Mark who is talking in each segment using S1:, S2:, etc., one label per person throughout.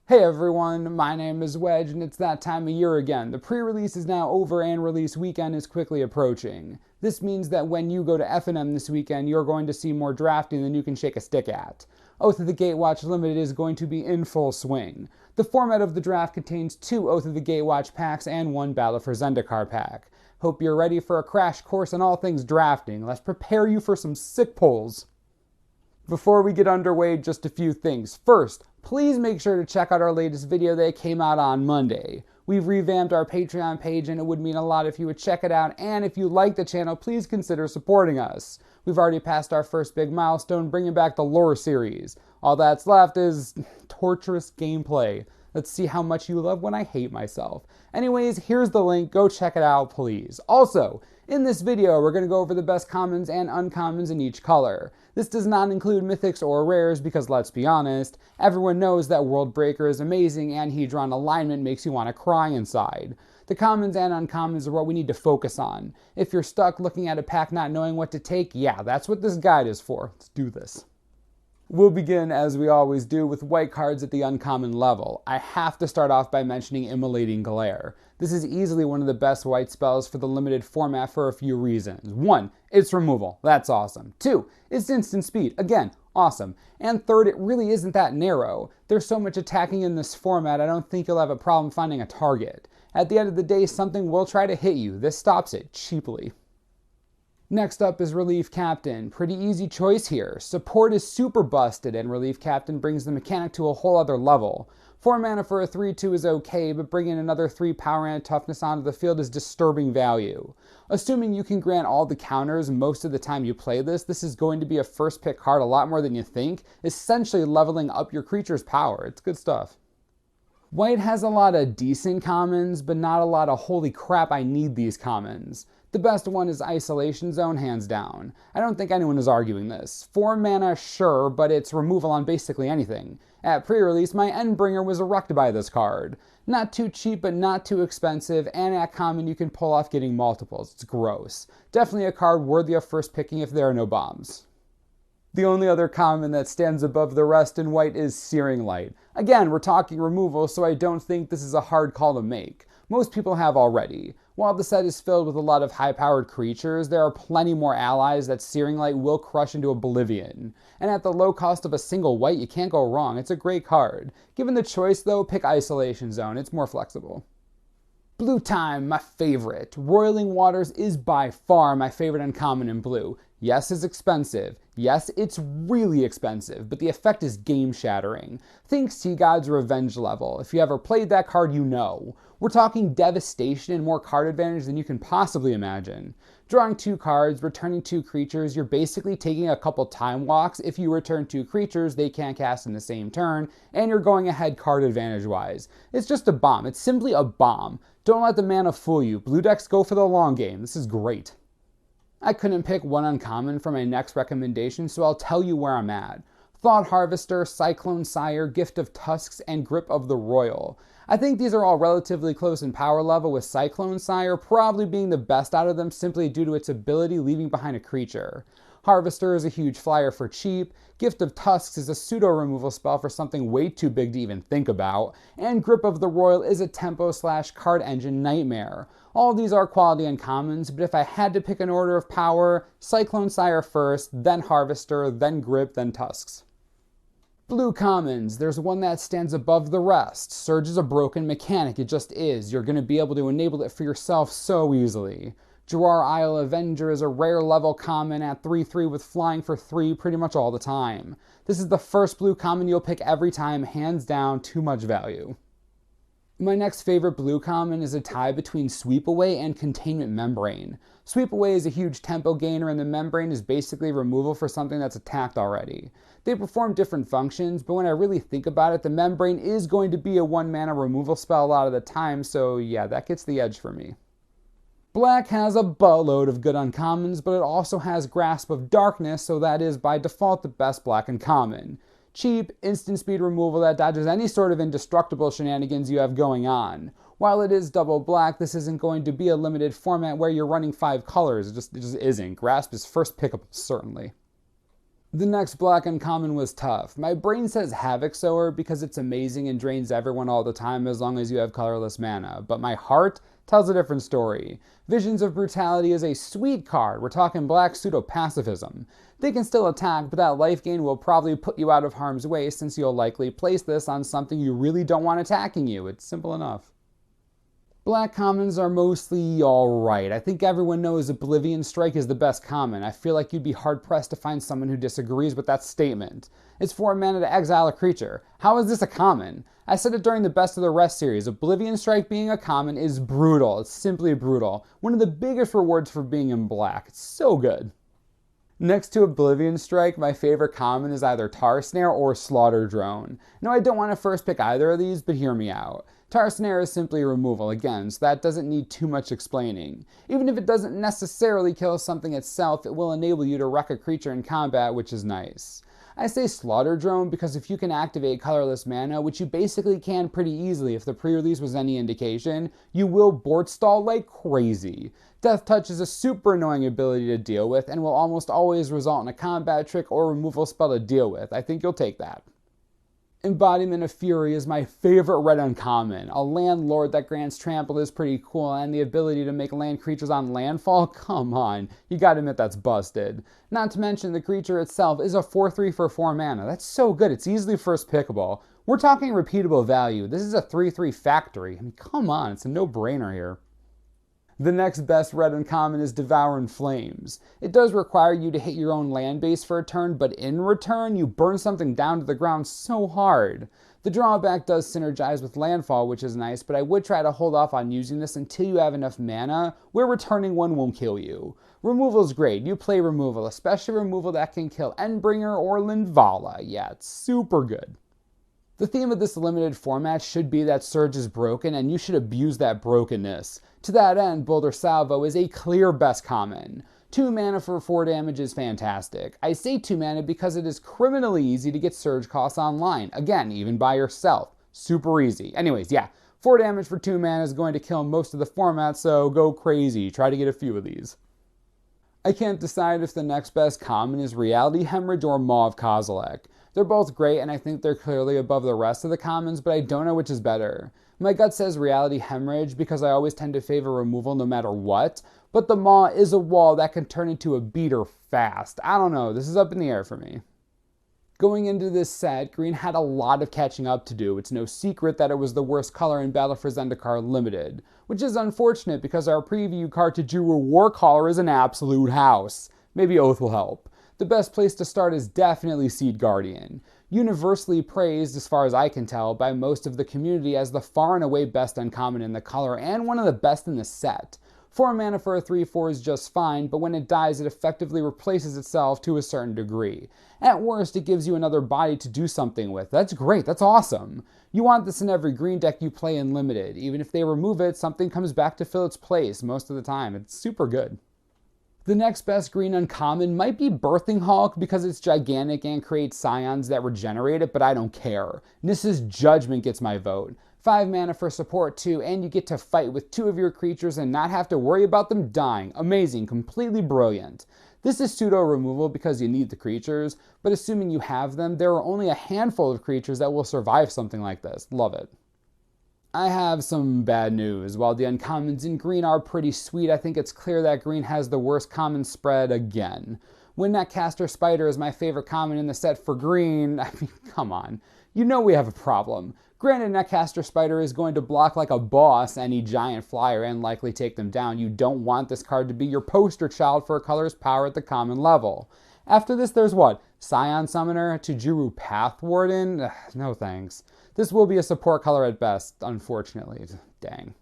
S1: Hey everyone, my name is Wedge and it's that time of year again. The pre-release is now over and release weekend is quickly approaching. This means that when you go to F&M this weekend, you're going to see more drafting than you can shake a stick at. Oath of the Gatewatch Limited is going to be in full swing. The format of the draft contains 2 Oath of the Gatewatch packs and 1 Battle for Zendikar pack. Hope you're ready for a crash course on all things drafting. Let's prepare you for some sick pulls. Before we get underway, just a few things. First, please make sure to check out our latest video that came out on Monday. We've revamped our Patreon page and it would mean a lot if you would check it out, and if you like the channel, please consider supporting us. We've already passed our first big milestone, bringing back the lore series. All that's left is torturous gameplay. Let's see how much you love when I hate myself. Anyways, here's the link, go check it out please. Also, in this video, we're going to go over the best commons and uncommons in each color. This does not include mythics or rares because, let's be honest, everyone knows that World Breaker is amazing and Hedron alignment makes you want to cry inside. The commons and uncommons are what we need to focus on. If you're stuck looking at a pack not knowing what to take, yeah, that's what this guide is for. Let's do this. We'll begin, as we always do, with white cards at the uncommon level. I have to start off by mentioning Immolating Glare. This is easily one of the best white spells for the limited format for a few reasons. 1, it's removal. That's awesome. 2, it's instant speed. Again, awesome. And 3rd, it really isn't that narrow. There's so much attacking in this format, I don't think you'll have a problem finding a target. At the end of the day, something will try to hit you. This stops it cheaply. Next up is Relief Captain. Pretty easy choice here. Support is super busted and Relief Captain brings the mechanic to a whole other level. 4 mana for a 3/2 is okay, but bringing another 3 power and toughness onto the field is disturbing value. Assuming you can grant all the counters most of the time you play this is going to be a first pick card a lot more than you think, essentially leveling up your creature's power. It's good stuff. White has a lot of decent commons, but not a lot of holy crap I need these commons. The best one is Isolation Zone, hands down. I don't think anyone is arguing this. 4 mana, sure, but it's removal on basically anything. At pre-release, my Endbringer was erected by this card. Not too cheap, but not too expensive, and at common you can pull off getting multiples. It's gross. Definitely a card worthy of first picking if there are no bombs. The only other common that stands above the rest in white is Searing Light. Again, we're talking removal, so I don't think this is a hard call to make. Most people have already. While the set is filled with a lot of high-powered creatures, there are plenty more allies that Searing Light will crush into oblivion. And at the low cost of a single white, you can't go wrong. It's a great card. Given the choice though, pick Isolation Zone. It's more flexible. Blue time, my favorite. Roiling Waters is by far my favorite uncommon in blue. Yes, it's expensive. Yes, it's really expensive, but the effect is game-shattering. Think Sea God's Revenge level. If you ever played that card, you know. We're talking devastation and more card advantage than you can possibly imagine. Drawing 2 cards, returning 2 creatures, you're basically taking a couple time walks. If you return 2 creatures, they can't cast in the same turn, and you're going ahead card advantage-wise. It's just a bomb. It's simply a bomb. Don't let the mana fool you. Blue decks go for the long game. This is great. I couldn't pick one uncommon for my next recommendation, so I'll tell you where I'm at. Thought Harvester, Cyclone Sire, Gift of Tusks, and Grip of the Royal. I think these are all relatively close in power level, with Cyclone Sire probably being the best out of them simply due to its ability leaving behind a creature. Harvester is a huge flyer for cheap, Gift of Tusks is a pseudo-removal spell for something way too big to even think about, and Grip of the Royal is a tempo/card engine nightmare. All of these are quality uncommons, but if I had to pick an order of power, Cyclone Sire first, then Harvester, then Grip, then Tusks. Blue commons, there's one that stands above the rest. Surge is a broken mechanic, it just is. You're going to be able to enable it for yourself so easily. Jawar Isle Avenger is a rare level common at 3/3 with flying for 3 pretty much all the time. This is the first blue common you'll pick every time, hands down, too much value. My next favorite blue common is a tie between Sweep Away and Containment Membrane. Sweep Away is a huge tempo gainer and the Membrane is basically removal for something that's attacked already. They perform different functions, but when I really think about it, the Membrane is going to be a 1 mana removal spell a lot of the time, so yeah, that gets the edge for me. Black has a buttload of good uncommons, but it also has Grasp of Darkness, so that is by default the best black uncommon. Cheap, instant speed removal that dodges any sort of indestructible shenanigans you have going on. While it is double black, this isn't going to be a limited format where you're running 5 colors. It just isn't. Grasp is first pickable, certainly. The next black uncommon was tough. My brain says Havoc Sower because it's amazing and drains everyone all the time as long as you have colorless mana, but my heart tells a different story. Visions of Brutality is a sweet card. We're talking black pseudo-pacifism. They can still attack, but that life gain will probably put you out of harm's way since you'll likely place this on something you really don't want attacking you. It's simple enough. Black commons are mostly alright. I think everyone knows Oblivion Strike is the best common. I feel like you'd be hard-pressed to find someone who disagrees with that statement. It's 4 mana to exile a creature. How is this a common? I said it during the Best of the Rest series. Oblivion Strike being a common is brutal. It's simply brutal. One of the biggest rewards for being in black. It's so good. Next to Oblivion Strike, my favorite common is either Tar Snare or Slaughter Drone. No, I don't want to first pick either of these, but hear me out. Tar Snare is simply removal again, so that doesn't need too much explaining. Even if it doesn't necessarily kill something itself, it will enable you to wreck a creature in combat, which is nice. I say Slaughter Drone because if you can activate colorless mana, which you basically can pretty easily if the pre-release was any indication, you will board stall like crazy. Death Touch is a super annoying ability to deal with and will almost always result in a combat trick or removal spell to deal with. I think you'll take that. Embodiment of Fury is my favorite red uncommon. A landlord that grants trample is pretty cool, and the ability to make land creatures on landfall? Come on, you gotta admit that's busted. Not to mention the creature itself is a 4/3 for 4 mana. That's so good, it's easily first pickable. We're talking repeatable value. This is a 3/3 factory. I mean, come on, it's a no-brainer here. The next best red uncommon is Devouring Flames. It does require you to hit your own land base for a turn, but in return, you burn something down to the ground so hard. The drawback does synergize with landfall, which is nice, but I would try to hold off on using this until you have enough mana where returning one won't kill you. Removal is great. You play removal, especially removal that can kill Endbringer or Linvala. Yeah, it's super good. The theme of this limited format should be that Surge is broken and you should abuse that brokenness. To that end, Boulder Salvo is a clear best common. 2 mana for 4 damage is fantastic. I say 2 mana because it is criminally easy to get Surge costs online. Again, even by yourself. Super easy. Anyways, yeah, 4 damage for 2 mana is going to kill most of the format, so go crazy. Try to get a few of these. I can't decide if the next best common is Reality Hemorrhage or Maw of Kozilek. They're both great and I think they're clearly above the rest of the commons, but I don't know which is better. My gut says Reality Hemorrhage because I always tend to favor removal no matter what, but the Maw is a wall that can turn into a beater fast. I don't know, this is up in the air for me. Going into this set, Green had a lot of catching up to do. It's no secret that it was the worst color in Battle for Zendikar Limited, which is unfortunate because our preview card Tajuru Warcaller is an absolute house. Maybe Oath will help. The best place to start is definitely Seed Guardian. Universally praised, as far as I can tell, by most of the community as the far and away best uncommon in the color and one of the best in the set. 4 mana for a 3/4 is just fine, but when it dies it effectively replaces itself to a certain degree. At worst, it gives you another body to do something with. That's great, that's awesome. You want this in every green deck you play in Limited. Even if they remove it, something comes back to fill its place most of the time. It's super good. The next best green uncommon might be Birthing Hulk because it's gigantic and creates scions that regenerate it, but I don't care. Nissa's Judgment gets my vote. 5 mana for support too, and you get to fight with 2 of your creatures and not have to worry about them dying. Amazing, completely brilliant. This is pseudo removal because you need the creatures, but assuming you have them, there are only a handful of creatures that will survive something like this. Love it. I have some bad news. While the uncommons in green are pretty sweet, I think it's clear that green has the worst common spread again. Windneck Spider is my favorite common in the set for green. I mean, come on. You know we have a problem. Granted, Netcaster Spider is going to block like a boss any giant flyer and likely take them down. You don't want this card to be your poster child for a color's power at the common level. After this, there's what? Scion Summoner, Tajuru Pathwarden? Ugh, no thanks. This will be a support color at best, unfortunately. Dang.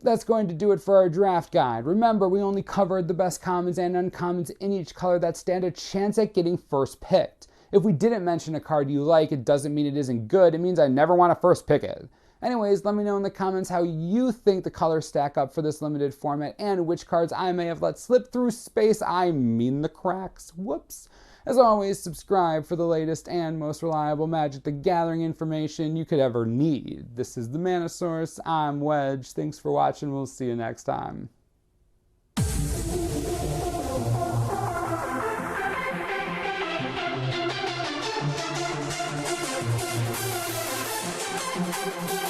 S1: That's going to do it for our draft guide. Remember, we only covered the best commons and uncommons in each color that stand a chance at getting first picked. If we didn't mention a card you like, it doesn't mean it isn't good. It means I never want to first pick it. Anyways, let me know in the comments how you think the colors stack up for this limited format and which cards I may have let slip through space. I mean the cracks. Whoops. As always, subscribe for the latest and most reliable Magic the Gathering information you could ever need. This is the Mana Source. I'm Wedge. Thanks for watching. We'll see you next time.
S2: Bye.